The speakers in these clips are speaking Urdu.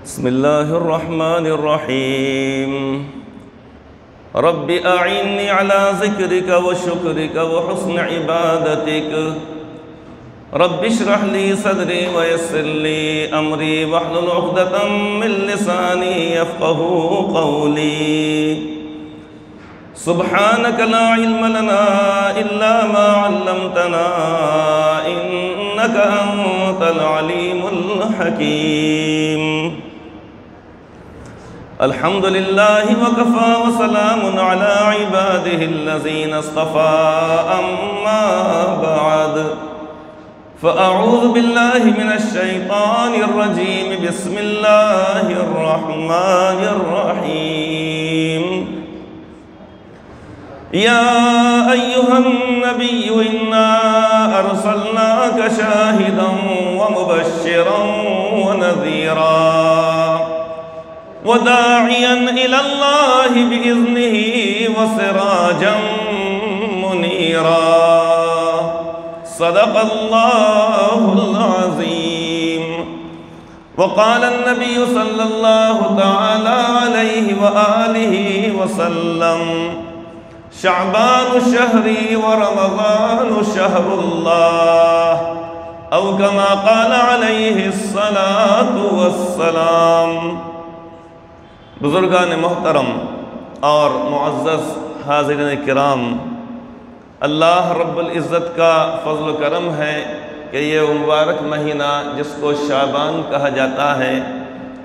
بسم الله الرحمن الرحيم رب أعني على ذكرك وشكرك وحسن عبادتك رب اشرح لي صدري ويسر لي أمري واحلل عقدة من لساني يفقهوا قولي سبحانك لا علم لنا إلا ما علمتنا إنك أنت العليم الحكيم الحمد لله وكفى وسلام على عباده الذين اصطفى أما بعد فأعوذ بالله من الشيطان الرجيم بسم الله الرحمن الرحيم يا أيها النبي إنا أرسلناك شاهدا ومبشرا ونذيرا وداعيا إلى الله بإذنه وسراجا منيرا صدق الله العظيم وقال النبي صلى الله تعالى عليه وآله وسلم شعبان شهري ورمضان شهر الله أو كما قال عليه الصلاة والسلام بزرگان محترم اور معزز حاضرین کرام، اللہ رب العزت کا فضل و کرم ہے کہ یہ مبارک مہینہ جس کو شعبان کہا جاتا ہے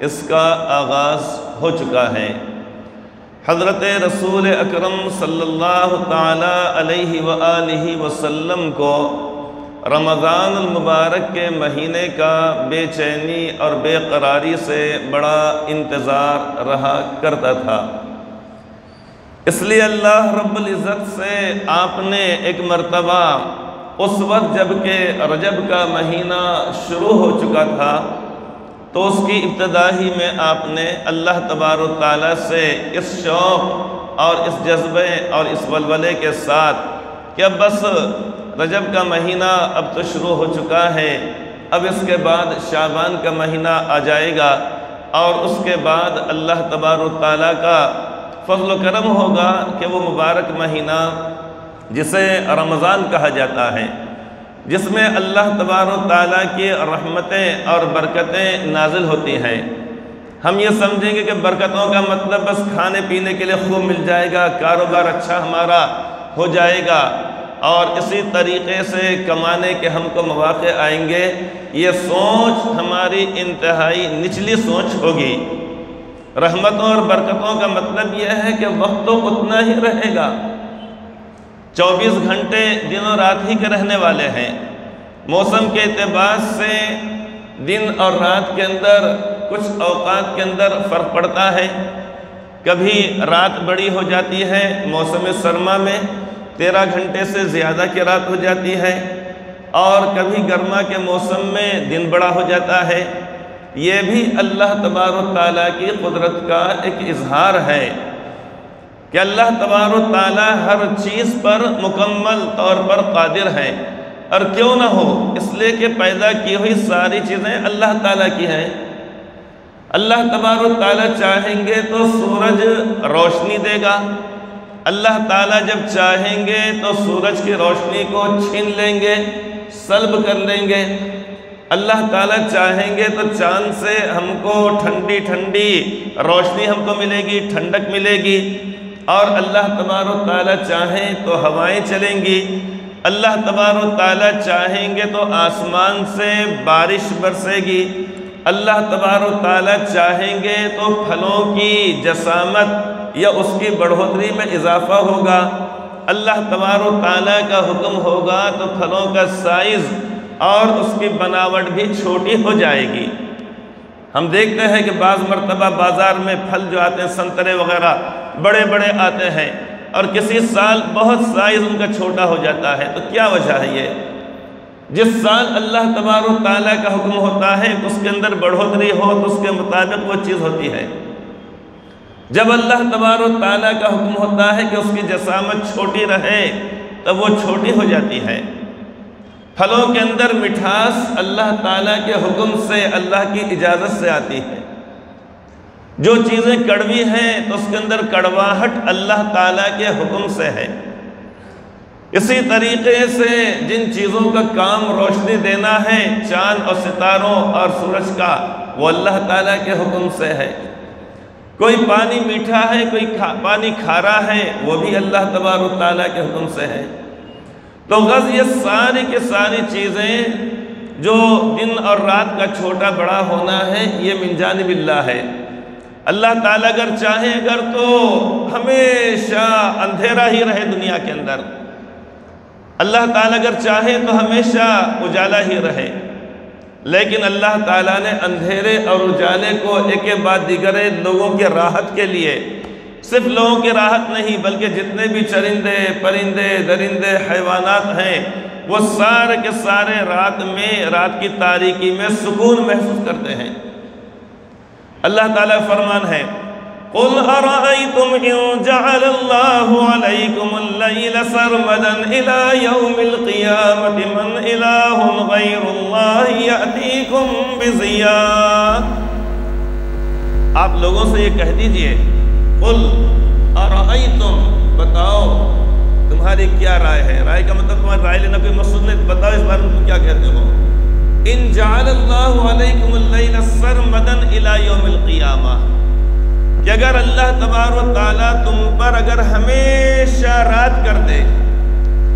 اس کا آغاز ہو چکا ہے۔ حضرت رسول اکرم صلی اللہ تعالی علیہ وآلہ وسلم کو رمضان المبارک کے مہینے کا بے چینی اور بے قراری سے بڑا انتظار رہا کرتا تھا، اس لیے اللہ رب العزت سے آپ نے ایک مرتبہ اس وقت جب کہ رجب کا مہینہ شروع ہو چکا تھا تو اس کی ابتدا ہی میں آپ نے اللہ تبارک و تعالیٰ سے اس شوق اور اس جذبے اور اس ولولے کے ساتھ کہ اب بس رجب کا مہینہ اب تو شروع ہو چکا ہے، اب اس کے بعد شعبان کا مہینہ آ جائے گا اور اس کے بعد اللہ تبارک و تعالیٰ کا فضل و کرم ہوگا کہ وہ مبارک مہینہ جسے رمضان کہا جاتا ہے، جس میں اللہ تبارک و تعالیٰ کی رحمتیں اور برکتیں نازل ہوتی ہیں۔ ہم یہ سمجھیں گے کہ برکتوں کا مطلب بس کھانے پینے کے لیے خوب مل جائے گا، کاروبار اچھا ہمارا ہو جائے گا اور اسی طریقے سے کمانے کے ہم کو مواقع آئیں گے، یہ سوچ ہماری انتہائی نچلی سوچ ہوگی۔ رحمتوں اور برکتوں کا مطلب یہ ہے کہ وقت تو اتنا ہی رہے گا، 24 گھنٹے دن اور رات ہی کے رہنے والے ہیں۔ موسم کے اعتبار سے دن اور رات کے اندر کچھ اوقات کے اندر فرق پڑتا ہے، کبھی رات بڑی ہو جاتی ہے، موسم سرما میں 13 گھنٹے سے زیادہ کی رات ہو جاتی ہے، اور کبھی گرما کے موسم میں دن بڑا ہو جاتا ہے۔ یہ بھی اللہ تبارک و تعالیٰ کی قدرت کا ایک اظہار ہے کہ اللہ تبارک و تعالیٰ ہر چیز پر مکمل طور پر قادر ہے، اور کیوں نہ ہو، اس لیے کہ پیدا کی ہوئی ساری چیزیں اللہ تعالیٰ کی ہیں۔ اللہ تبارک و تعالیٰ چاہیں گے تو سورج روشنی دے گا، اللہ تعالیٰ جب چاہیں گے تو سورج کی روشنی کو چھین لیں گے، سلب کر لیں گے۔ اللہ تعالیٰ چاہیں گے تو چاند سے ہم کو ٹھنڈی ٹھنڈی روشنی ہم کو ملے گی، ٹھنڈک ملے گی، اور اللہ تبارک و تعالیٰ چاہیں تو ہوائیں چلیں گی، اللہ تبارک و تعالیٰ چاہیں گے تو آسمان سے بارش برسے گی، اللہ تبارک و تعالیٰ چاہیں گے تو پھلوں کی جسامت یا اس کی بڑھوتری میں اضافہ ہوگا، اللہ تبارک و تعالیٰ کا حکم ہوگا تو پھلوں کا سائز اور اس کی بناوٹ بھی چھوٹی ہو جائے گی۔ ہم دیکھتے ہیں کہ بعض مرتبہ بازار میں پھل جو آتے ہیں سنترے وغیرہ بڑے بڑے آتے ہیں، اور کسی سال بہت سائز ان کا چھوٹا ہو جاتا ہے، تو کیا وجہ ہے یہ؟ جس سال اللہ تبارک و تعالیٰ کا حکم ہوتا ہے کہ اس کے اندر بڑھوتری ہو تو اس کے مطابق وہ چیز ہوتی ہے، جب اللہ تبارک و تعالیٰ کا حکم ہوتا ہے کہ اس کی جسامت چھوٹی رہے تب وہ چھوٹی ہو جاتی ہے۔ پھلوں کے اندر مٹھاس اللہ تعالیٰ کے حکم سے، اللہ کی اجازت سے آتی ہے۔ جو چیزیں کڑوی ہیں تو اس کے اندر کڑواہٹ اللہ تعالیٰ کے حکم سے ہے۔ اسی طریقے سے جن چیزوں کا کام روشنی دینا ہے، چاند اور ستاروں اور سورج کا، وہ اللہ تعالیٰ کے حکم سے ہے۔ کوئی پانی میٹھا ہے، کوئی پانی کھارا ہے، وہ بھی اللہ تبارک و تعالیٰ کے حکم سے ہے۔ تو غرض یہ ساری کی ساری چیزیں جو دن اور رات کا چھوٹا بڑا ہونا ہے، یہ من جانب اللہ ہے۔ اللہ تعالیٰ اگر چاہے تو ہمیشہ اندھیرا ہی رہے دنیا کے اندر، اللہ تعالیٰ اگر چاہے تو ہمیشہ اجالا ہی رہے، لیکن اللہ تعالیٰ نے اندھیرے اور اجالے کو ایک کے بعد دیگر لوگوں کے راحت کے لیے، صرف لوگوں کی راحت نہیں بلکہ جتنے بھی چرندے پرندے درندے حیوانات ہیں، وہ سارے کے سارے رات کی تاریکی میں سکون محسوس کرتے ہیں۔ اللہ تعالیٰ فرمان ہے قُلْ أَرَأَيْتُمْ إِن جَعَلَ اللَّهُ عَلَيْكُمُ اللَّيْلَ سَرْمَدًا إِلَى يَوْمِ الْقِيَامَةِ مَنْ إِلَٰهٌ غَيْرُ اللَّهِ يَأْتِيكُمْ بِضِيَاءٍ۔ آپ لوگوں سے یہ کہہ دیجئے قُلْ أَرَأَيْتُمْ، بتاؤ تمہاری کیا رائے ہے۔ رائے کا مطلب تمہاری رائے لینا کوئی مقصود نہیں، بتاؤ اس بارے میں تم کیا کہتے ہو۔ ان جعل اللہ علیکم اللیل سرمدا الی یوم القیامہ، کہ اگر اللہ تبارک و تعالیٰ تم پر اگر ہمیشہ رات کر دے،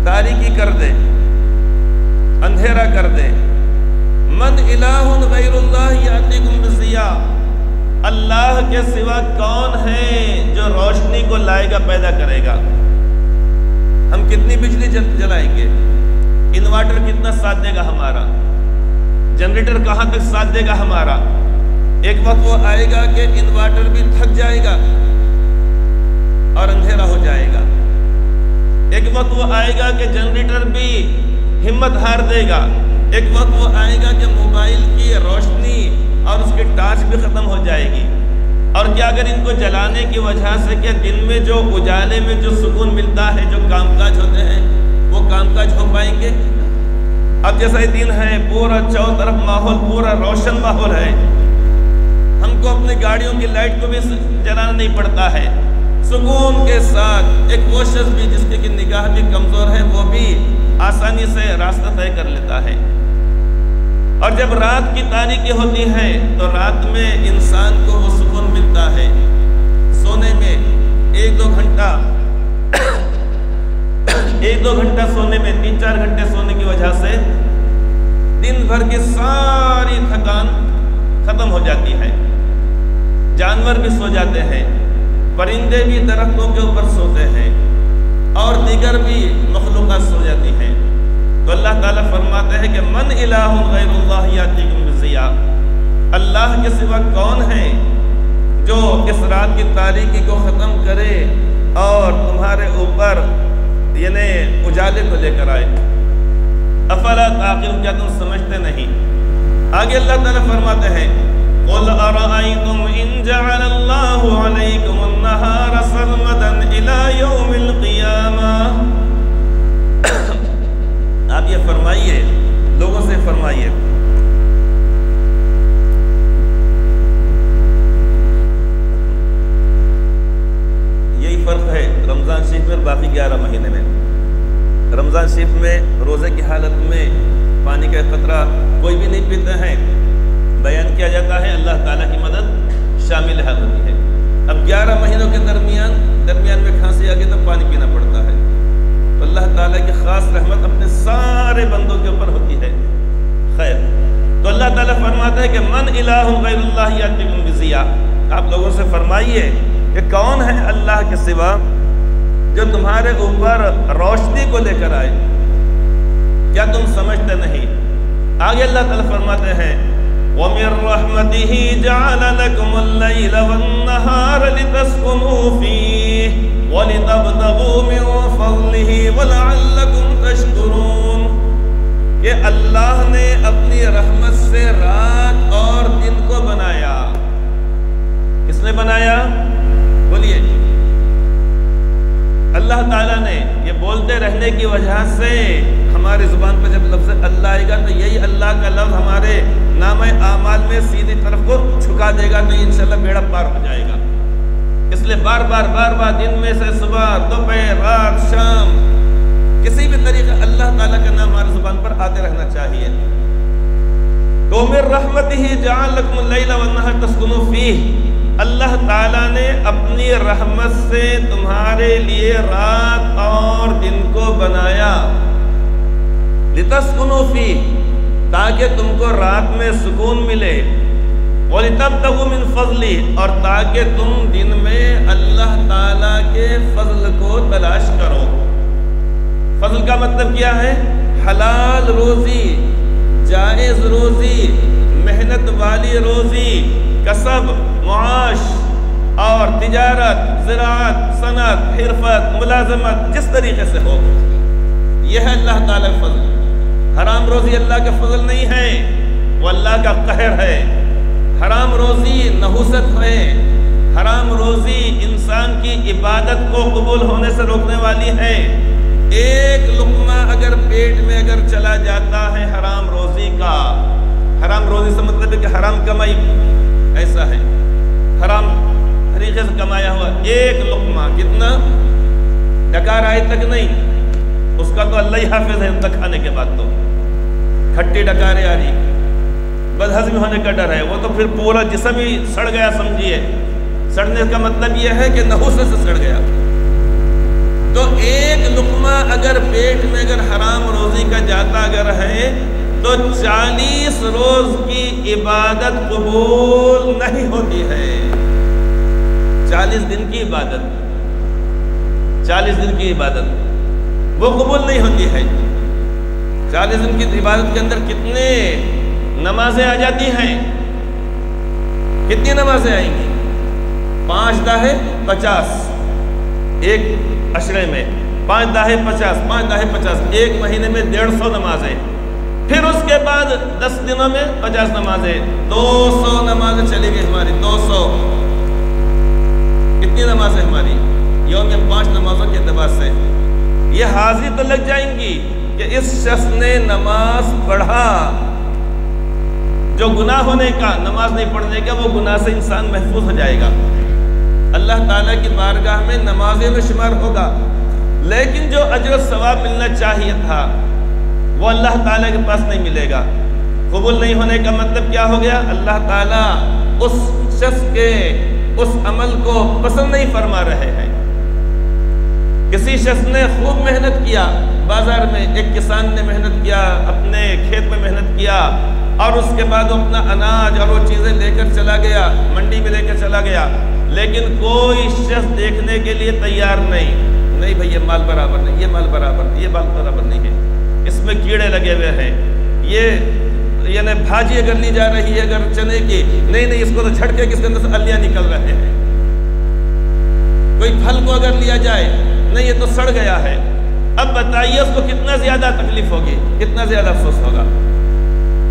تاریکی کر دے، اندھیرا کر دے، من الہ غیر اللہ یاتیکم بضیاء، اللہ کے سوا کون ہے جو روشنی کو لائے گا پیدا کرے گا۔ ہم کتنی بجلی جلائیں گے، انورٹر کتنا ساتھ دے گا ہمارا، جنریٹر کہاں تک ساتھ دے گا ہمارا۔ ایک وقت وہ آئے گا کہ انورٹر بھی تھک جائے گا اور اندھیرا ہو جائے گا۔ ایک وقت وہ آئے گا کہ جنریٹر بھی ہمت ہار دے گا۔ ایک وقت وہ آئے گا کہ موبائل کی روشنی اور اس کی ٹارچ بھی ختم ہو جائے گی۔ اور کیا اگر ان کو جلانے کی وجہ سے کہ دن میں جو اجالے میں جو سکون ملتا ہے، جو کام کاج ہوتے ہیں، وہ کام کاج ہو پائیں گے؟ اب جیسا یہ دن ہے، پورا چاروں طرف ماحول پورا روشن ماحول ہے، ہم کو اپنی گاڑیوں کی لائٹ کو بھی جلانا نہیں پڑتا ہے، سکون کے ساتھ ایک وہ شخص بھی جس کی نگاہ بھی کمزور ہے وہ بھی آسانی سے راستہ طے کر لیتا ہے۔ اور جب رات کی تاریکی ہوتی ہے تو رات میں انسان کو وہ سکون ملتا ہے، سونے میں ایک دو گھنٹہ سونے میں 3-4 گھنٹے سونے کی وجہ سے دن بھر کی ساری تھکان ختم ہو جاتی ہے۔ جانور بھی سو جاتے ہیں، پرندے بھی درختوں کے اوپر سوتے ہیں، اور دیگر بھی مخلوقات سو جاتی ہیں۔ تو اللہ تعالیٰ فرماتے ہیں کہ من الہ غیر اللہ یاتیکم بضیاء، اللہ کے سوا کون ہے جو اس رات کی تاریکی کو ختم کرے اور تمہارے اوپر یعنی اجالے کو لے کر آئے۔ افلا تعقلون، کیا تم سمجھتے نہیں؟ آگے اللہ تعالیٰ فرماتے ہیں قُلْ أَرَأَيْتُمْ إِن جَعَلَ اللَّهُ عَلَيْكُمُ النَّهَارَ سَرْمَدًا إِلَى يَوْمِ الْقِيَامَةِ۔ آپ یہ فرمائیے، لوگوں سے فرمائیے، یہی فرق ہے رمضان شریف میں اور باقی 11 مہینے میں۔ رمضان شریف میں روزے کی حالت میں پانی کا قطرہ کوئی بھی نہیں پیتے ہیں، بیان کیا جاتا ہے اللہ تعالیٰ کی مدد شامل ہوتی ہے۔ اب 11 مہینوں کے درمیان میں کھانسی آ گئی تو پانی پینا پڑتا ہے، تو اللہ تعالیٰ کی خاص رحمت اپنے سارے بندوں کے اوپر ہوتی ہے۔ خیر، تو اللہ تعالیٰ فرماتا ہے کہ من الہ غیر اللہ یاتیکم بضیاء، آپ لوگوں سے فرمائیے کہ کون ہے اللہ کے سوا جو تمہارے اوپر روشنی کو لے کر آئے؟ کیا تم سمجھتے نہیں؟ آگے اللہ تعالیٰ فرماتے ہیں وَمِن رَحْمَتِهِ جَعَلَ لَكُمُ اللَّيْلَ وَالنَّهَارَ لِتَسْكُنُوا فِيهِ وَلِتَبْتَغُوا مِن فَضْلِهِ وَلَعَلَّكُمْ تَشْكُرُونَ، کہ اللہ نے اپنی رحمت سے رات اور دن کو بنایا۔ کس نے بنایا؟ بولیے، اللہ تعالیٰ نے۔ یہ بولتے رہنے کی وجہ سے ہماری زبان پر جب لفظ اللہ آئے گا تو یہی اللہ کا لفظ ہمارے نامہ اعمال میں سیدھی طرف کو جھکا دے گا، نہیں انشاءاللہ بیڑا پار ہو جائے گا۔ اس لیے بار بار دن میں سے صبح، دوپہر، رات، شام، کسی بھی طریقے اللہ تعالیٰ کا نام ہماری زبان پر آتے رہنا چاہیے۔ تو من رحمتہ جعل لکم اللیل والنہار تسکنوا فیہ، اللہ تعالیٰ نے اپنی رحمت سے تمہارے لیے رات اور دن کو بنایا، لتسکنوا فیہ، تاکہ تم کو رات میں سکون ملے، وَلِتَبْتَغُوا مِنْ فَضْلِهِ، اور تاکہ تم دن میں اللہ تعالیٰ کے فضل کو تلاش کرو۔ فضل کا مطلب کیا ہے؟ حلال روزی، جائز روزی، محنت والی روزی، کسب، معاش اور تجارت، زراعت، صنعت، حرفت، ملازمت، جس طریقے سے ہو، یہ ہے اللہ تعالیٰ کا فضل۔ حرام روزی اللہ کا فضل نہیں ہے، وہ اللہ کا قہر ہے۔ حرام روزی نحوست ہے، حرام روزی انسان کی عبادت کو قبول ہونے سے روکنے والی ہے۔ ایک لقمہ اگر پیٹ میں اگر چلا جاتا ہے حرام روزی کا، حرام روزی سے مطلب ہے کہ حرام کمائی ایسا ہے، حرام طریقے سے کمایا ہوا ایک لقمہ، کتنا؟ ڈکار آئے تک نہیں، اس کا تو اللہ ہی حافظ ہے، ان تک کھانے کے بعد تو کھٹی ڈکاریں آ رہی، بدہضمی ہونے کا ڈر ہے، وہ تو پھر پورا جسم ہی سڑ گیا سمجھیے۔ سڑنے کا مطلب یہ ہے کہ نحوست سے سڑ گیا۔ تو ایک لقمہ اگر پیٹ میں اگر حرام روزی کا جاتا اگر ہے تو 40 روز کی عبادت قبول نہیں ہوتی ہے۔ 40 دن کی عبادت، 40 دن کی عبادت وہ قبول نہیں ہوتی ہے۔ 40 دن کی عبادت کے اندر کتنے نمازیں آ جاتی ہیں؟ کتنی نمازیں آئیں گی؟ 5 داہے 50 ایک عشرے میں، 5 داہے 50، 5 داہے 50، ایک مہینے میں 150 نمازیں، پھر اس کے بعد 10 دنوں میں 50 نمازیں، 200 نمازیں چلی گئی ہماری، 200۔ کتنی نمازیں ہماری یوم میں 5 نمازوں کے اعتبار سے؟ یہ حاضری تو لگ جائیں گی کہ اس شخص نے نماز پڑھا۔ جو گناہ ہونے کا، نماز نہیں پڑھنے کا، وہ گناہ سے انسان محفوظ ہو جائے گا، اللہ تعالیٰ کی بارگاہ میں نمازیں میں شمار ہوگا۔ لیکن جو اجر و ثواب ملنا چاہیے تھا وہ اللہ تعالیٰ کے پاس نہیں ملے گا۔ قبول نہیں ہونے کا مطلب کیا ہو گیا؟ اللہ تعالیٰ اس شخص کے اس عمل کو پسند نہیں فرما رہے ہیں۔ کسی شخص نے خوب محنت کیا، بازار میں ایک کسان نے محنت کیا، اپنے کھیت میں محنت کیا، اور اس کے بعد وہ اپنا اناج اور وہ چیزیں لے کر چلا گیا، منڈی میں لے کر چلا گیا، لیکن کوئی شخص دیکھنے کے لیے تیار نہیں بھئی یہ مال برابر نہیں، یہ مال برابر نہیں، یہ مال برابر نہیں ہے، اس میں کیڑے لگے ہوئے ہیں، یہ یعنی بھاجی اگر لی جا رہی ہے اگر چنے کی، نہیں اس کو تو جھٹکے کس کے اندر سے الیاں نکل رہے ہیں۔ کوئی پھل کو اگر لیا جائے، نہیں یہ تو سڑ گیا ہے۔ اب بتائیے اس کو کتنا زیادہ تکلیف ہوگی، کتنا زیادہ افسوس ہوگا۔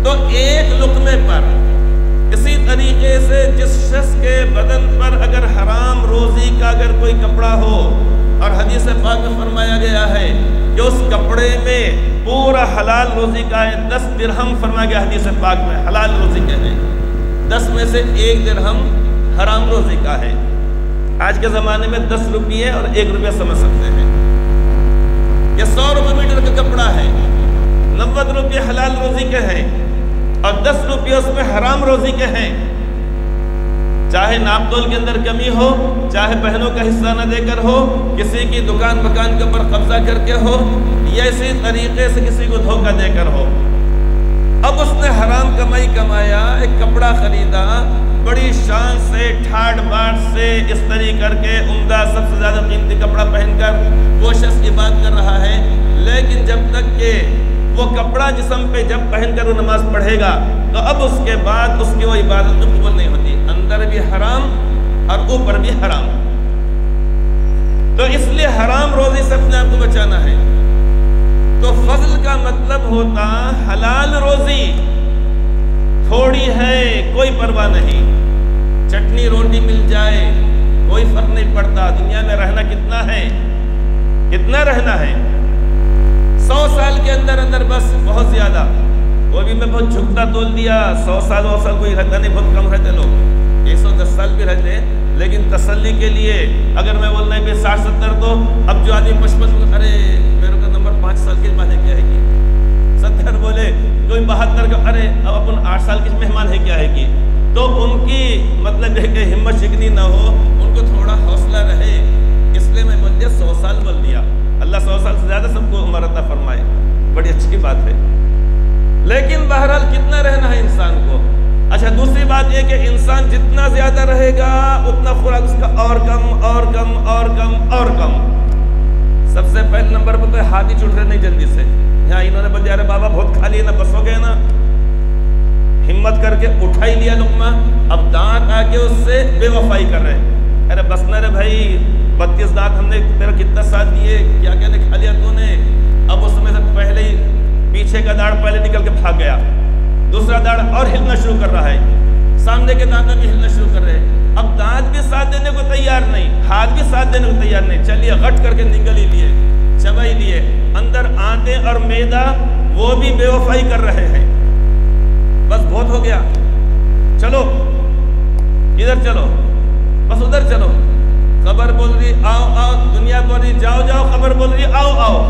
تو ایک لقمے پر، اسی طریقے سے جس شخص کے بدن پر اگر حرام روزی کا اگر کوئی کپڑا ہو، اور حدیث پاک میں فرمایا گیا ہے کہ اس کپڑے میں پورا حلال روزی کا ہے، 10 درہم فرمایا گیا حدیث پاک میں حلال روزی کے ہیں، 10 میں سے 1 درہم حرام روزی کا ہے۔ آج کے زمانے میں 10 روپیے اور 1 روپیہ سمجھ سکتے ہیں، یہ 100 روپے میٹر کا کپڑا ہے، 90 روپیے حلال روزی کے ہیں، اور 10 روپیے اس میں حرام روزی کے ہیں۔ چاہے ناپ تول کے اندر کمی ہو، چاہے بہنوں کا حصہ نہ دے کر ہو، کسی کی دکان مکان کے اوپر قبضہ کر کے ہو، یا اسی طریقے سے کسی کو دھوکہ دے کر ہو۔ اب اس نے حرام کمائی کمایا، ایک کپڑا خریدا، بڑی شان سے ٹھاٹ باٹ سے استری کر کے عمدہ سب سے زیادہ قیمتی کپڑا پہن کر وہ شخص کی بات کر رہا ہے، لیکن جب تک کہ وہ کپڑا جسم پہ جب پہن کر وہ نماز پڑھے گا تو اب اس کے بعد اس کی وہ عبادت قبول نہیں ہوتی، اندر بھی حرام اور اوپر بھی حرام۔ تو اس لیے حرام روزی سے اپنے آپ کو بچانا ہے۔ تو فضل کا مطلب ہوتا حلال روزی، تھوڑی ہے کوئی پرواہ نہیں، چٹنی روٹی مل جائے کوئی فرق نہیں پڑتا، دنیا میں رہنا کتنا ہے، کتنا رہنا ہے، 100 سال کے اندر بس بہت زیادہ، وہ بھی میں بہت جھکتا تول دیا، 100 سال کوئی رہتا نہیں، بہت کم رہتے لوگ، 110 سال بھی رہتے، لیکن تسلی کے لیے اگر میں بولنا ہے کہ 60-70 تو اب جو آدمی 55، ارے میرے کا نمبر 5 سال کے مہمان ہے کیا ہے کی، 70 بولے کوئی 72 کا، ارے اب اپن 8 سال کے مہمان ہے کیا ہے کی، تو ان کی مطلب ہے کہ ہمت شکنی نہ ہو، ان کو تھوڑا حوصلہ رہے، اس لیے میں بول دیا 100 سال بول دیا، اللہ 100 سال سے زیادہ سب کو عمر عطا فرمائے، بڑی اچھی بات ہے، لیکن بہرحال کتنا رہنا ہے انسان کو۔ اچھا دوسری بات یہ کہ انسان جتنا زیادہ رہے گا اتنا خوراک اس کا اور کم اور کم اور کم اور کم۔ سب سے پہلے نمبر پر تو ہاتھ ہی چھوٹ رہے نہیں جلدی سے، یہاں انہوں نے بول ارے بابا بہت کھا لیے نا، بس ہو گئے نا، ہمت کر کے اٹھا ہی لیا لقمہ، اب دانت آ کے اس سے بے وفائی کر رہے ہیں، ارے بس نہ رے بھائی 32 دانت ہم نے تیرا کتنا ساتھ دیے، کیا کیا نے کھا لیا تو نے، اب اس میں سے پہلے ہی پیچھے کا داڑھ پہلے نکل کے بھاگ گیا، دوسرا داڑھ اور ہلنا شروع کر رہا ہے، سامنے کے دانت بھی ہلنا شروع کر رہے ہیں، اب دانت بھی ساتھ دینے کو تیار نہیں، ہاتھ بھی ساتھ دینے کو تیار نہیں، چلیے غٹ کر کے نگل ہی لیے، چبا ہی لیے، اندر آنتیں اور میدا وہ بھی بے وفائی کر رہے ہیں، بس بہت ہو گیا، چلو ادھر چلو، بس ادھر چلو، خبر بول رہی آؤ آؤ، دنیا بول رہی جاؤ جاؤ، خبر بول رہی آؤ آؤ،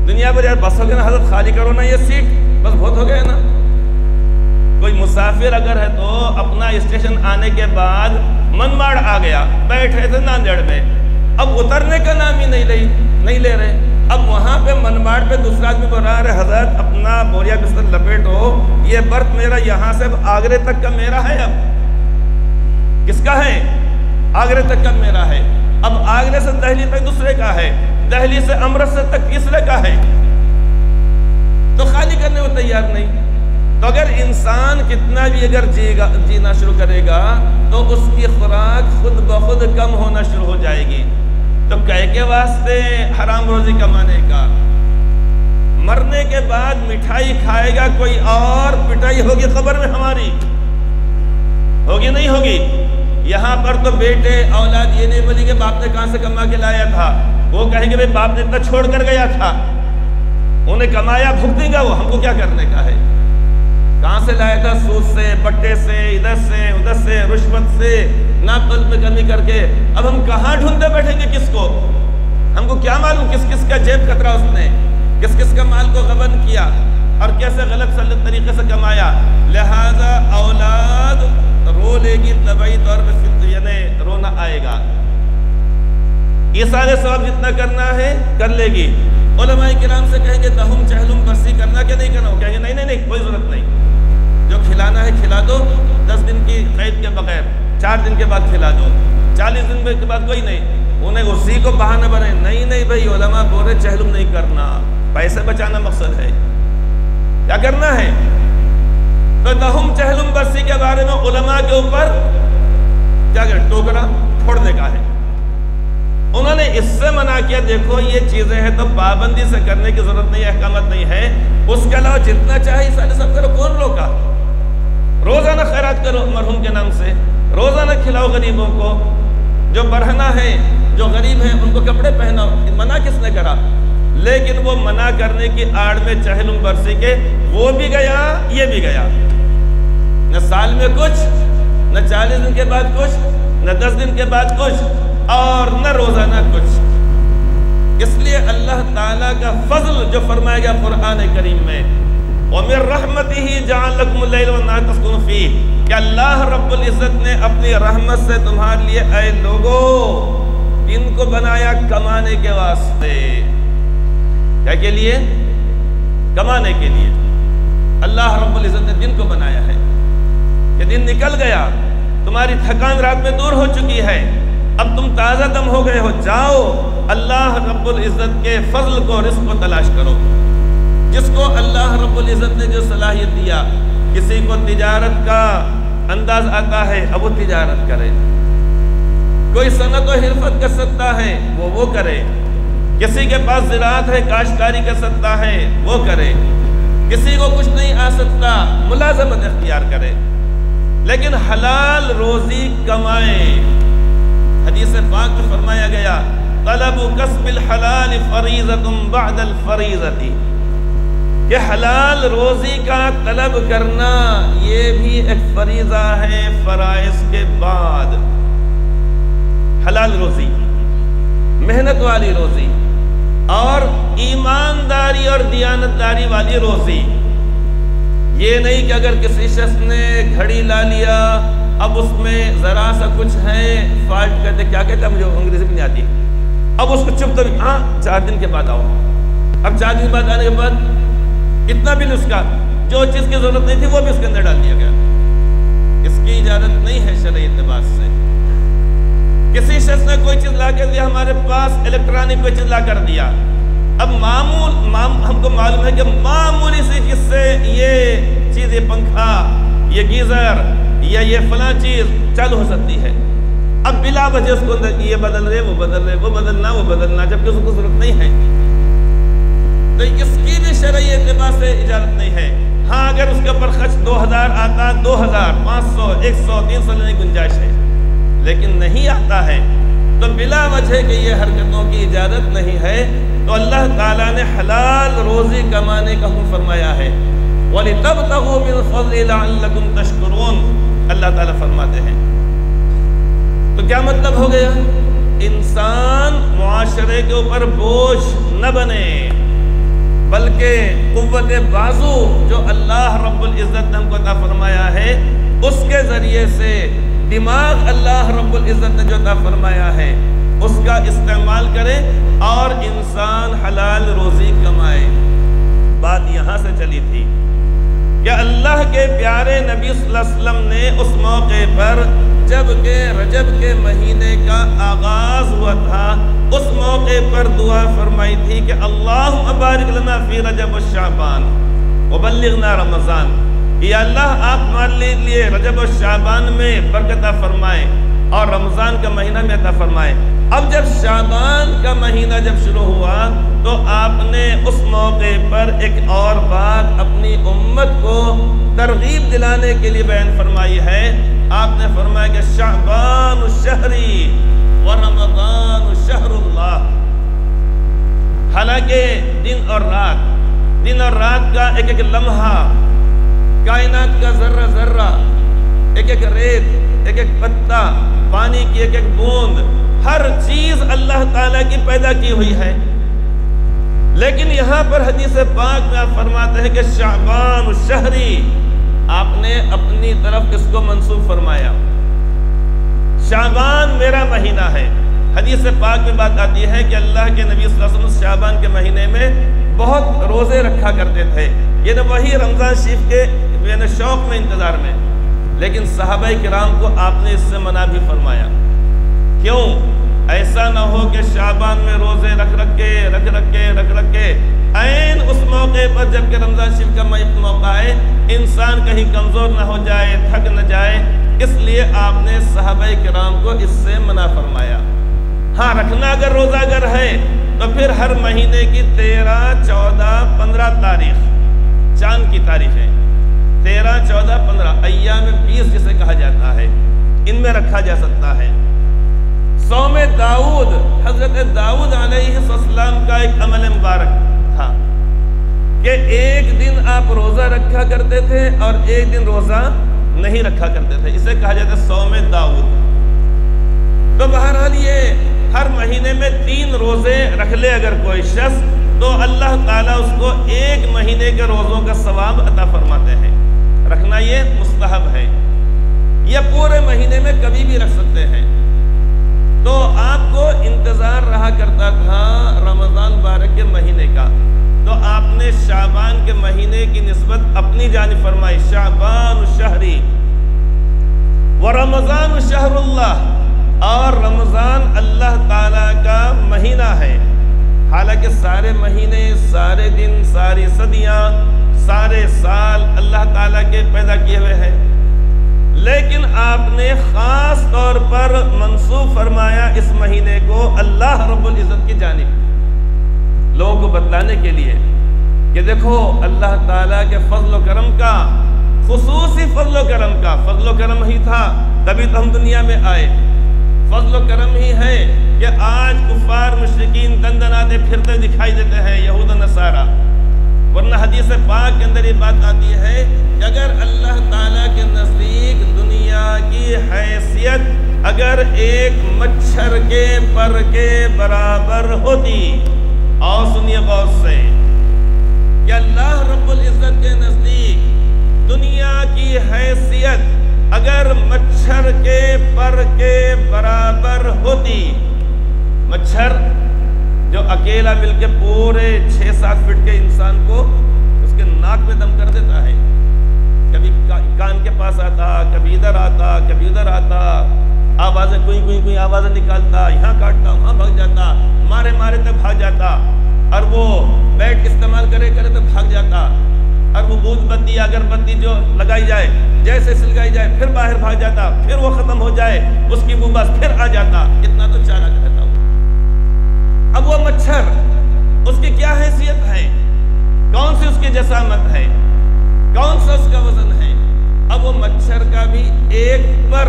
دنیا بول رہی بس ہو گیا نا حضرت، خالی کرو نا یہ سیٹ، بس بہت ہو گیا نا۔ کوئی مسافر اگر ہے تو اپنا اسٹیشن آنے کے بعد منماڑ آ گیا، بیٹھے تھے ناندیڑ میں، اب اترنے کا نام ہی نہیں لے رہے، اب وہاں پہ منماڑ پہ دوسرا آدمی بول رہا ہے حضرت اپنا بوریا بستر لپیٹو، یہ برت میرا یہاں سے آگرے تک کا میرا ہے، اب کس کا ہے؟ آگرے تک کا میرا ہے، اب آگرے سے دہلی تک دوسرے کا ہے، دہلی سے امرتسر تک تیسرے کا ہے، تو خالی کرنے کو تیار نہیں۔ تو اگر انسان کتنا بھی اگر جینا شروع کرے گا تو اس کی خوراک خود بخود کم ہونا شروع ہو جائے گی، تو کہے کے واسطے حرام روزی کمانے کا، مرنے کے بعد مٹھائی کھائے گا کوئی اور، پٹائی ہوگی قبر میں ہماری، ہوگی نہیں ہوگی؟ یہاں پر تو بیٹے اولاد یہ نہیں بولی کہ باپ نے کہاں سے کما کے لایا تھا، وہ کہیں گے باپ نے اتنا چھوڑ کر گیا تھا، انہیں کمایا بھگتیں گا، وہ ہم کو کیا کرنے کا ہے، کہاں سے لایا تھا، سود سے، بٹے سے، ادھر سے رشوت سے، ناقل میں کمی کر کے، اب ہم کہاں ڈھونڈتے بیٹھیں گے کس کو، ہم کو کیا معلوم کس کس کا جیب کترا اس نے، کس کس کا مال کو غبن کیا اور کیسے غلط سلط طریقے سے کمایا، لہذا اولاد رو لے گی طبعی طور پہ، یعنی رونا آئے گا، یہ سارے ثواب جتنا کرنا ہے کر لے گی۔ علماء کرام سے کہیں گے تہم چہلم برسی کرنا کہ نہیں کرنا، وہ کہیں گے نہیں کوئی ضرورت نہیں، جو کھلانا ہے کھلا دو، 10 دن کی قید کے بغیر، 4 دن کے بعد کھلا دو، 40 دن کے بعد کوئی نہیں، انہیں اسی کو بہانہ بنے، نہیں بھائی علماء بول رہے چہلم نہیں کرنا، پیسے بچانا مقصد ہے، کیا کرنا ہے؟ تو تہم چہلم برسی کے بارے میں علماء کے اوپر کیا ٹوکرا پھوڑنے کا ہے، انہوں نے اس سے منع کیا، دیکھو یہ چیزیں ہیں تو پابندی سے کرنے کی ضرورت نہیں ہے، احکامات نہیں ہے، اس کے علاوہ جتنا چاہے سارے سب کرو، کون روکا؟ روزانہ خیرات کرو مرحوم کے نام سے، روزانہ کھلاؤ غریبوں کو، جو برہنہ ہیں جو غریب ہیں ان کو کپڑے پہناؤ، منع کس نے کرا؟ لیکن وہ منع کرنے کی آڑ میں چہلم برسی کے وہ بھی گیا یہ بھی گیا، نہ سال میں کچھ، نہ 40 دن کے بعد کچھ، نہ 10 دن کے بعد کچھ، اور نہ روزانہ کچھ۔ اس لیے اللہ تعالیٰ کا فضل جو فرمایا گیا قرآن کریم میں، وَمِن رَحْمَتِهِ جَعَلَ لَكُمُ اللَّيْلَ وَالنَّهَارَ تَسْكُنُوا فِيهِ، کہ اللہ رب العزت نے اپنی رحمت سے تمہارے لیے اے لوگو ان کو بنایا کمانے کے واسطے، کیا کے لیے؟ کمانے کے لیے۔ اللہ رب العزت نے دن کو بنایا ہے کہ دن نکل گیا، تمہاری تھکان رات میں دور ہو چکی ہے، اب تم تازہ دم ہو گئے ہو، جاؤ اللہ رب العزت کے فضل کو، رزق کو تلاش کرو۔ جس کو اللہ رب العزت نے جو صلاحیت دیا، کسی کو تجارت کا انداز آتا ہے اب وہ تجارت کرے، کوئی صنعت و حرفت کر سکتا ہے وہ کرے، کسی کے پاس زراعت ہے کاشتکاری کر سکتا ہے وہ کرے، کسی کو کچھ نہیں آ سکتا ملازمت اختیار کرے، لیکن حلال روزی کمائے۔ حدیث پاک میں فرمایا گیا طلب کسب الحلال فریضۃ بعد الفریضۃ، کہ حلال روزی کا طلب کرنا یہ بھی ایک فریضہ ہے فرائض کے بعد۔ حلال روزی، محنت والی روزی، اور ایمانداری اور دیانتداری والی روزی۔ یہ نہیں کہ اگر کسی شخص نے گھڑی لا لیا، اب اس میں ذرا سا کچھ ہے، فالٹ کہتے کیا کہتے ہیں، مجھے انگریزی بھی نہیں آتی، اب اس کو چپ تو 4 دن کے بعد آؤ، اب 4 دن بعد آنے کے بعد اتنا بل اس کا جو چیز کی ضرورت نہیں تھی وہ بھی اس کے اندر ڈال دیا گیا۔ اس کی اجازت نہیں ہے شرعی اعتبار سے۔ کسی شخص نے کوئی چیز لا کر دیا، ہمارے پاس الیکٹرانک کوئی چیز لا کر دیا، اب ہم کو معلوم ہے کہ معمولی سی چیز سے یہ چیز، یہ پنکھا، یہ گیزر یا یہ فلاں چیز چالو ہو سکتی ہے، اب بلا وجہ اس کو اندر یہ بدل رہے، وہ بدل رہے، وہ بدلنا جبکہ اس کو ضرورت نہیں ہے، تو اس کی بھی شرعی اعتبار سے اجازت نہیں ہے۔ ہاں اگر اس کے اوپر خرچ 2000 آتا، 2000، 500، 100، 300 لینے کی گنجائش ہے، لیکن نہیں آتا ہے تو بلا وجہ کہ یہ حرکتوں کی اجازت نہیں ہے، تو اللہ تعالیٰ نے حلال روزی کمانے کا حکم فرمایا ہے۔ وَلِتَبْتَغُوا مِنْ فَضْلِهِ لَعَلَّكُمْ تَشْكُرُونَ، اللہ تعالیٰ فرماتے ہیں۔ تو کیا مطلب ہو گیا؟ انسان معاشرے کے اوپر بوجھ نہ بنے، بلکہ قوت بازو جو اللہ رب العزت نے ہم کو عطا فرمایا ہے، اس کے ذریعے سے دماغ اللہ رب العزت نے جو عطا فرمایا ہے اس کا استعمال کرے اور انسان حلال روزی کمائے۔ بات یہاں سے چلی تھی کہ اللہ کے پیارے نبی صلی اللہ علیہ وسلم نے اس موقع پر جب کہ رجب کے مہینے کا آغاز ہوا تھا، اس موقع پر دعا فرمائی تھی کہ اللہم بارک لنا فی رجب و شعبان وبلغنا رمضان، یا اللہ آپ ہمارے لیے رجب و شعبان میں برکت عطا فرمائیں اور رمضان کا مہینہ میں عطا فرمائیں۔ اب جب شعبان کا مہینہ جب شروع ہوا تو آپ نے اس موقع پر ایک اور بات اپنی امت کو ترغیب دلانے کے لیے بیان فرمائی ہے۔ آپ نے فرمایا کہ شعبان شہری و رمضان شہر اللہ، حالانکہ دن اور رات کا ایک لمحہ، کائنات کا ذرہ ذرہ، ایک ریت، ایک پتا، پانی کی ایک بوند، ہر چیز اللہ تعالیٰ کی پیدا کی ہوئی ہے، لیکن یہاں پر حدیث پاک میں آپ فرماتے ہیں کہ شعبان الشہری، آپ نے اپنی طرف اس کو منسوب فرمایا، شعبان میرا مہینہ ہے۔ حدیث پاک میں بات آتی ہے کہ اللہ کے نبی صلی اللہ علیہ وسلم شعبان کے مہینے میں بہت روزے رکھا کرتے تھے، یہ نہ وہی رمضان شریف کے شوق میں، انتظار میں، لیکن صحابہ کرام کو آپ نے اس سے منع بھی فرمایا۔ کیوں؟ ایسا نہ ہو کہ شعبان میں روزے رکھ کے عین اس موقع پر جب کہ رمضان شریف کا موقع ہے انسان کہیں کمزور نہ ہو جائے، تھک نہ جائے، اس لیے آپ نے صحابہ کرام کو اس سے منع فرمایا۔ ہاں رکھنا اگر روزہ اگر ہے تو پھر ہر مہینے کی 13، 14، 15 تاریخ، چاند کی تاریخ ہے، 13، 14، 15 ایام 20 جسے کہا جاتا ہے، ان میں رکھا جا سکتا ہے۔ صوم داؤد، حضرت داؤد علیہ السلام کا ایک عمل مبارک تھا کہ ایک دن آپ روزہ رکھا کرتے تھے اور ایک دن روزہ نہیں رکھا کرتے تھے، اسے کہا جاتا ہے صوم داؤد۔ تو بہرحال یہ ہر مہینے میں 3 روزے رکھ لے اگر کوئی شخص تو اللہ تعالیٰ اس کو 1 مہینے کے روزوں کا ثواب عطا فرماتے ہیں۔ رکھنا یہ مستحب ہے، یہ پورے مہینے میں کبھی بھی رکھ سکتے ہیں۔ تو آپ کو انتظار رہا کرتا تھا رمضان مبارک کے مہینے کا، تو آپ نے شعبان کے مہینے کی نسبت اپنی جانب فرمائی، شعبان شہری و رمضان شہر اللہ، اور رمضان اللہ تعالیٰ کا مہینہ ہے۔ حالانکہ سارے مہینے، سارے دن، ساری صدیاں، سارے سال اللہ تعالیٰ کے پیدا کیے ہوئے ہیں، لیکن آپ نے خاص طور پر منسوب فرمایا اس مہینے کو اللہ رب العزت کی جانب، لوگوں کو بتلانے کے لیے کہ دیکھو اللہ تعالیٰ کے فضل و کرم کا، خصوصی فضل و کرم کا، فضل و کرم ہی تھا تبھی تو ہم دنیا میں آئے، فضل و کرم ہی ہے کہ آج کفار مشرکین دندناتے پھرتے دکھائی دیتے ہیں، یہود و نصارہ، ورنہ حدیث پاک کے اندر یہ بات آتی ہے کہ اگر اللہ تعالیٰ کے نزدیک دنیا کی حیثیت اگر ایک مچھر کے پر کے برابر ہوتی، اور سنیے غور سے کہ اللہ رب العزت کے نزدیک دنیا کی حیثیت اگر مچھر کے پر کے برابر ہوتی، مچھر جو اکیلا مل کے پورے 6-7 فٹ کے انسان کو اس کے ناک میں دم کر دیتا ہے، کبھی کان کے پاس آتا، کبھی ادھر آتا، کبھی ادھر آتا، آوازیں کوئی آوازیں نکالتا، یہاں کاٹتا، وہاں بھاگ جاتا، مارے تک بھاگ جاتا، اور وہ بیٹ استعمال کرے تو بھاگ جاتا، اور وہ بوجھ بتی اگربتی جو لگائی جائے جیسے سلگائی جائے پھر باہر بھاگ جاتا، پھر وہ ختم ہو جائے اس کی بو بس پھر آ جاتا، اتنا تو چالاک رہتا ہوں۔ اب وہ مچھر اس کی کیا حیثیت ہے، کون سی اس کی جسامت ہے، کون سا اس کا وزن ہے؟ اب وہ مچھر کا بھی ایک پر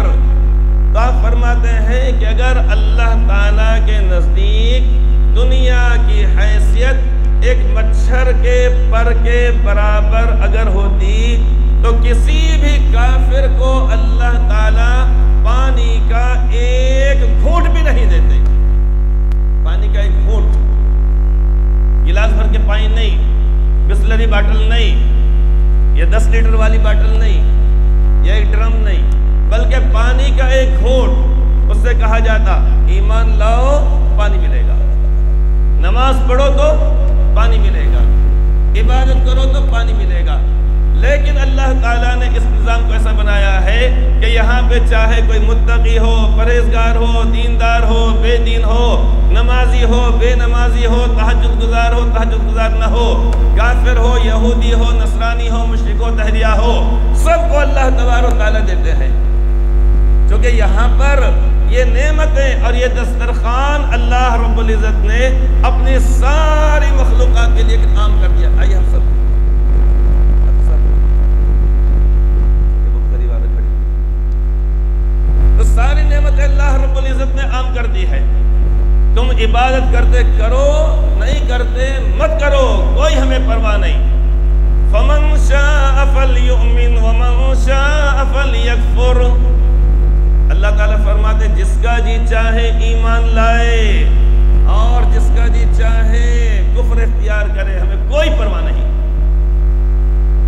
تو آپ فرماتے ہیں کہ اگر اللہ تعالیٰ کے نزدیک دنیا کی حیثیت ایک مچھر کے پر کے برابر اگر ہوتی تو کسی بھی کافر کو اللہ تعالیٰ پانی کا ایک گھونٹ بھی نہیں دیتے، پانی کا ایک گھونٹ، گلاس بھر کے پانی نہیں، بسلری باٹل نہیں، یہ 10 لیٹر والی باٹل نہیں، یہ ایک ڈرم نہیں، بلکہ پانی کا ایک گھونٹ، اس سے کہا جاتا ایمان لاؤ پانی ملے گا، نماز پڑھو تو پانی ملے گا، عبادت کرو تو پانی ملے گا۔ لیکن اللہ تعالیٰ نے اس نظام کو ایسا بنایا ہے کہ یہاں پہ چاہے کوئی متقی ہو، پرہیزگار ہو، دیندار ہو، بے دین ہو، نمازی ہو، بے نمازی ہو، تہجد گزار ہو، تہجد گزار نہ ہو، کافر ہو، یہودی ہو، نصرانی ہو، مشرک ہو، تہریہ ہو، سب کو اللہ تبارک و تعالیٰ دیتے ہیں، چونکہ یہاں پر یہ نعمتیں اور یہ دسترخوان اللہ رب العزت نے اپنی ساری مخلوقات کے لیے عام کر دیا۔ آئیے ہم سب تو ساری نعمتیں اللہ رب العزت نے عام کر دی ہے، تم عبادت کرتے کرو، نہیں کرتے مت کرو، کوئی ہمیں پرواہ نہیں۔ فَمَنْ شَاءَ فَلْيُؤْمِنْ وَمَنْ شَاءَ فَلْيَكْفُرْ، اللہ تعالیٰ فرماتے جس کا جی چاہے ایمان لائے اور جس کا جی چاہے کفر اختیار کرے، ہمیں کوئی پرواہ نہیں،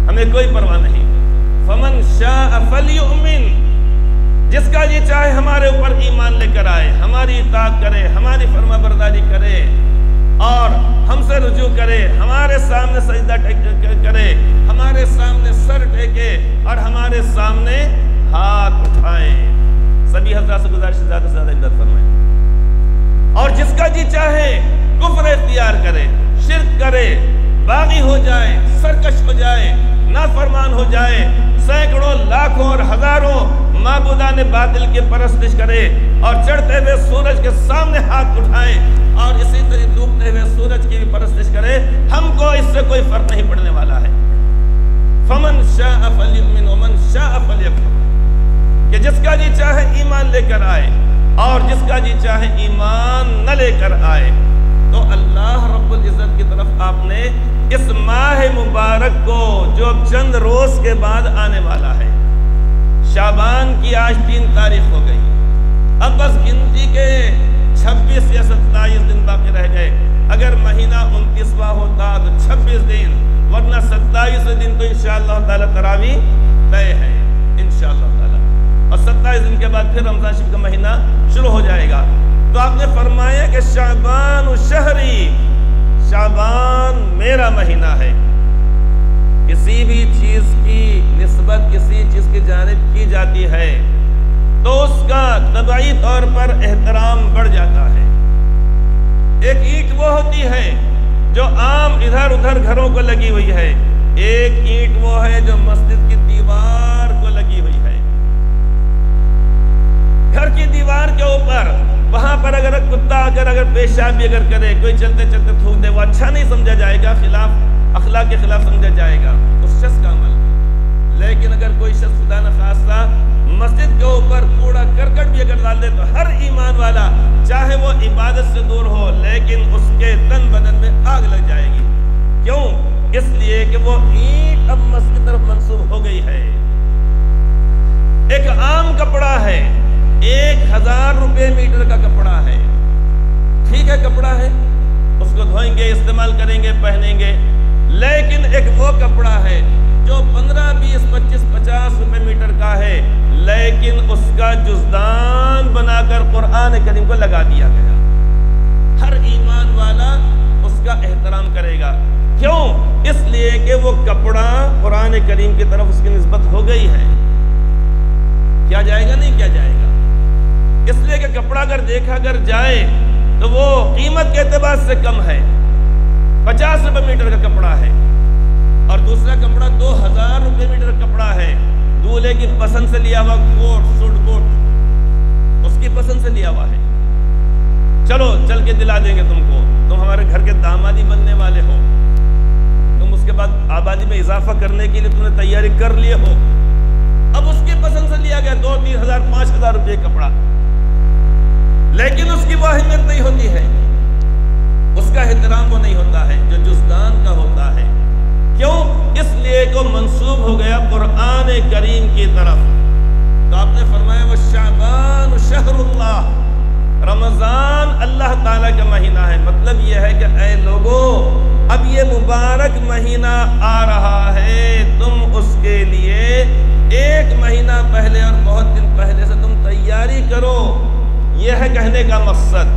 ہمیں کوئی پرواہ نہیں۔ فَمَنْ شَاءَ فَلْيُؤْمِنْ، جس کا جی چاہے ہمارے اوپر ایمان لے کر آئے، ہماری اطاعت کرے، ہماری فرما برداری کرے اور ہم سے رجوع کرے، ہمارے سامنے سجدہ کرے، ہمارے سامنے سر ٹیکے اور ہمارے سامنے ہاتھ اٹھائے۔ سبھی حضرات سے گزارش زیادہ سے زیادہ امداد فرمائیں۔ اور جس کا جی چاہے کفر اختیار کرے، شرک کرے، باغی ہو جائے، سرکش ہو جائے، نافرمان ہو جائے، سینکڑوں لاکھوں اور ہزاروں معبودان باطل کی پرستش کرے اور چڑھتے ہوئے سورج کے سامنے ہاتھ اٹھائے اور اسی طرح ڈوبتے ہوئے سورج کی بھی پرستش کرے، ہم کو اس سے کوئی فرق نہیں پڑنے والا ہے۔ فَمَنْ شَاءَ فَلْيُؤْمِنْ وَمَنْ شَاءَ فَلْيَكْفُرْ، کہ جس کا جی چاہے ایمان لے کر آئے اور جس کا جی چاہے ایمان نہ لے کر آئے۔ تو اللہ رب العزت کی طرف آپ نے اس ماہ مبارک کو جو چند روز کے بعد آنے والا ہے، شعبان کی آج 3 تاریخ ہو گئی، اب بس گنتی کے 26 یا 27 دن باقی رہ گئے۔ اگر مہینہ 29واں ہوتا تو 26 دن، ورنہ 27 دن تو انشاءاللہ تعالی تراویح طے ہے انشاءاللہ تعالی، اور 27 دن کے بعد پھر رمضان شریف کا مہینہ شروع ہو جائے گا۔ تو آپ نے فرمایا کہ شعبان شہری، شعبان میرا مہینہ ہے۔ کسی بھی چیز کی نسبت کسی چیز کی جانب کی جاتی ہے تو اس کا طبعی طور پر احترام بڑھ جاتا ہے۔ ایک اینٹ وہ ہوتی ہے جو عام ادھر ادھر گھروں کو لگی ہوئی ہے، ایک اینٹ وہ ہے جو مسجد کی دیوار کو لگی ہوئی ہے۔ گھر کی دیوار کے اوپر وہاں پر اگر کتا اگر پیشاب بھی اگر کرے، کوئی چلتے چلتے تھوک دے، وہ اچھا نہیں سمجھا جائے گا، اخلاق کے خلاف سمجھا جائے گا اس شخص کا عمل۔ لیکن اگر کوئی شخص خدا نخواستہ مسجد کے اوپر کوڑا کرکٹ بھی اگر ڈال دے تو ہر ایمان والا چاہے وہ عبادت سے دور ہو لیکن اس کے تن بدن میں آگ لگ جائے گی۔ کیوں؟ اس لیے کہ وہ اینٹ اب مسجد کی طرف منسوب ہو گئی ہے۔ ایک عام کپڑا ہے، 1000 روپے میٹر کا کپڑا ہے، ٹھیک ہے کپڑا ہے، اس کو دھوئیں گے، استعمال کریں گے، پہنیں گے، لیکن ایک وہ کپڑا ہے جو 15 20 25 50 روپے میٹر کا ہے، لیکن اس کا جزدان بنا کر قرآن کریم کو لگا دیا گیا۔ ہر ایمان والا اس کا احترام کرے گا، کیوں؟ اس لیے کہ وہ کپڑا قرآن کریم کی طرف اس کی نسبت ہو گئی ہے۔ کیا جائے گا؟ نہیں کیا جائے گا، اس لیے کہ کپڑا اگر دیکھا اگر جائے تو وہ قیمت کے اعتبار سے کم ہے، 50 روپے میٹر کا کپڑا ہے، اور دوسرا کپڑا 2000 روپے میٹر کا کپڑا ہے، دولہے کی پسند سے لیا ہوا کوٹ، سوٹ کوٹ، اس کی پسند سے لیا ہوا ہے، چلو چل کے دلا دیں گے تم کو، تم ہمارے گھر کے دامادی بننے والے ہو، تم اس کے بعد آبادی میں اضافہ کرنے کے لیے تم نے تیاری کر لیے ہو، اب اس کی پسند سے لیا گیا 2-3 ہزار 5,000 روپے کپڑا، لیکن اس کی وہ اہمیت نہیں ہوتی ہے، اس کا احترام وہ نہیں ہوتا ہے جو جزدان کا ہوتا ہے۔ کیوں؟ اس لیے کہ منسوب ہو گیا قرآن کریم کی طرف۔ تو آپ نے فرمایا وَالشَّعْبَانُ شَهْرُ اللَّهِ، رمضان اللہ تعالیٰ کا مہینہ ہے۔ مطلب یہ ہے کہ اے لوگو، اب یہ مبارک مہینہ آ رہا ہے، تم اس کے لیے 1 مہینہ پہلے اور بہت دن پہلے سے تم تیاری کرو، یہ ہے کہنے کا مقصد۔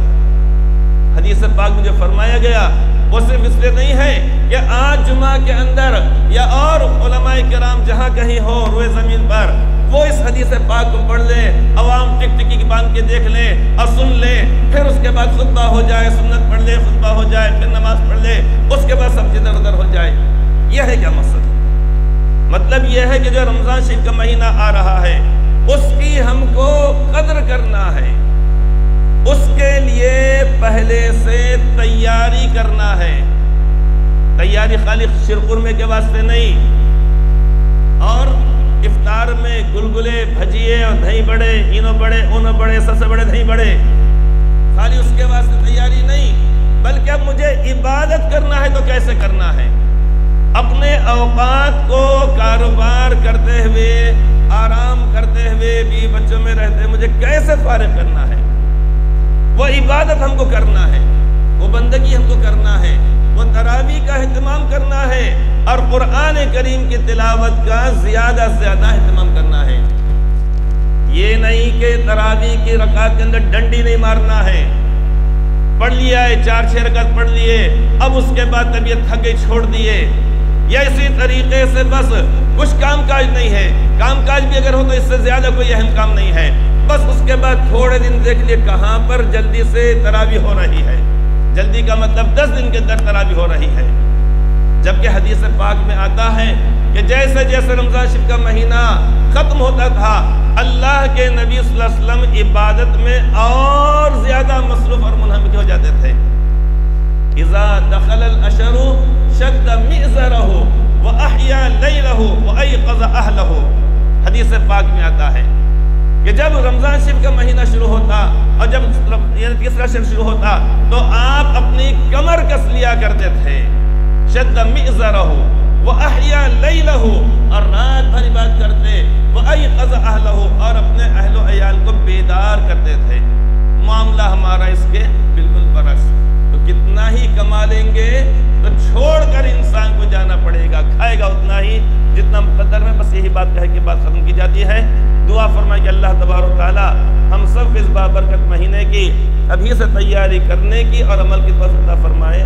حدیث پاک میں جو فرمایا گیا وہ صرف اس لیے نہیں ہے کہ آج جمعہ کے اندر یا اور علماء کرام جہاں کہیں ہو روئے زمین پر وہ اس حدیث پاک کو پڑھ لیں، عوام ٹک ٹکی باندھ کے دیکھ لیں اور سن لیں، پھر اس کے بعد خطبہ ہو جائے، سنت پڑھ لے، خطبہ ہو جائے، پھر نماز پڑھ لے، اس کے بعد سب ادھر ادھر ہو جائے، یہ ہے کیا مقصد؟ مطلب یہ ہے کہ جو رمضان شریف کا مہینہ آ رہا ہے اس کی ہم کو قدر کرنا ہے، اس کے لیے پہلے سے تیاری کرنا ہے۔ تیاری خالی شیرخرمے کے واسطے نہیں، اور افطار میں گلگلے، بھجیے اور دہی بڑے، اینو بڑے، اونو بڑے، سب سے بڑے دہی بڑے، خالی اس کے واسطے تیاری نہیں، بلکہ اب مجھے عبادت کرنا ہے تو کیسے کرنا ہے؟ اپنے اوقات کو کاروبار کرتے ہوئے، آرام کرتے ہوئے، بیوی بچوں میں رہتے ہوئے مجھے کیسے فارغ کرنا ہے؟ وہ عبادت ہم کو کرنا ہے، وہ بندگی ہم کو کرنا ہے، وہ تراویح کا اہتمام کرنا ہے، اور قرآن کریم کی تلاوت کا زیادہ سے زیادہ اہتمام کرنا ہے۔ یہ نہیں کہ تراویح کی رکعت کے اندر ڈنڈی نہیں مارنا ہے، پڑھ لیا ہے 4-6 رکعت پڑھ لیے، اب اس کے بعد طبیعت تھک گئی چھوڑ دیے، یا اسی طریقے سے بس کچھ کام کاج نہیں ہے، کام کاج بھی اگر ہو تو اس سے زیادہ کوئی اہم کام نہیں ہے، بس اس کے بعد تھوڑے دن دیکھ لیے کہاں پر جلدی سے تراویح ہو رہی ہے، جلدی کا مطلب 10 دن کے اندر تراویح ہو رہی ہے، جبکہ حدیث پاک میں آتا ہے کہ جیسے جیسے رمضان شریف کا مہینہ ختم ہوتا تھا اللہ کے نبی صلی اللہ علیہ وسلم عبادت میں اور زیادہ مصروف اور منہمک ہو جاتے تھے۔ اذا دخل الاشر شد مئزرہ واحیا لیلہ وایقظ اہلہ، حدیث پاک میں آتا ہے کہ جب رمضان شریف کا مہینہ شروع ہوتا اور جب تیسرا شہر شروع ہوتا تو آپ اپنی کمر کس لیا کرتے تھے، شد مئزرہ وَأَحْيَا لَيْلَهُ، اور رات بھر عبادت کرتے، وَأَيْقَظَ أَهْلَهُ، اور اپنے اہل و عیال کو بیدار کرتے تھے۔ معاملہ ہمارا اس کے بالکل برعکس، تو کتنا ہی کما لیں گے تو چھوڑ کر انسان کو جانا پڑے گا، کھائے گا اتنا ہی جتنا مقدر میں، بس یہی بات کہہ کے بات ختم کی جاتی ہے۔ دعا فرمائے کہ اللہ تبارک و تعالی ہم سب اس بابرکت مہینے کی ابھی سے تیاری کرنے کی اور عمل کی توفیق عطا فرمائے۔